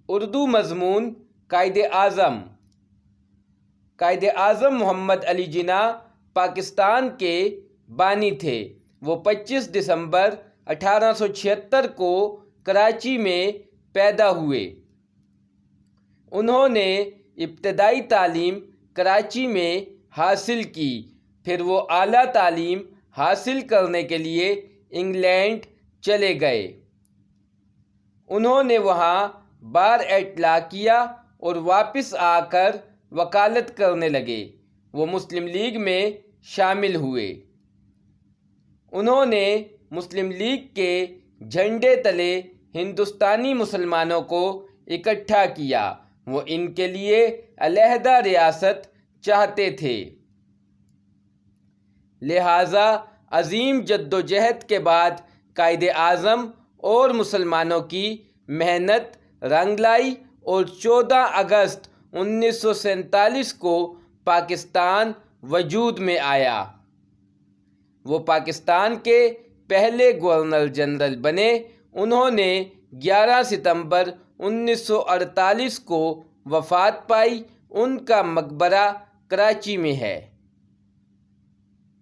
اردو مضمون قائد اعظم محمد علی جناح پاکستان کے بانی تھے۔ وہ 25 دسمبر 1876 کو کراچی میں پیدا ہوئے۔ انہوں نے ابتدائی تعلیم کراچی میں حاصل کی، پھر وہ اعلیٰ تعلیم حاصل کرنے کے لیے انگلینڈ چلے گئے۔ انہوں نے وہاں بار ایٹ لا کیا اور واپس آ کر وکالت کرنے لگے۔ وہ مسلم لیگ میں شامل ہوئے۔ انہوں نے مسلم لیگ کے جھنڈے تلے ہندوستانی مسلمانوں کو اکٹھا کیا۔ وہ ان کے لیے علیحدہ ریاست چاہتے تھے، لہٰذا عظیم جدوجہد کے بعد قائد اعظم اور مسلمانوں کی محنت رنگ لائی اور 14 اگست 1947 کو پاکستان وجود میں آیا۔ وہ پاکستان کے پہلے گورنر جنرل بنے۔ انہوں نے 11 ستمبر 1948 کو وفات پائی۔ ان کا مقبرہ کراچی میں ہے۔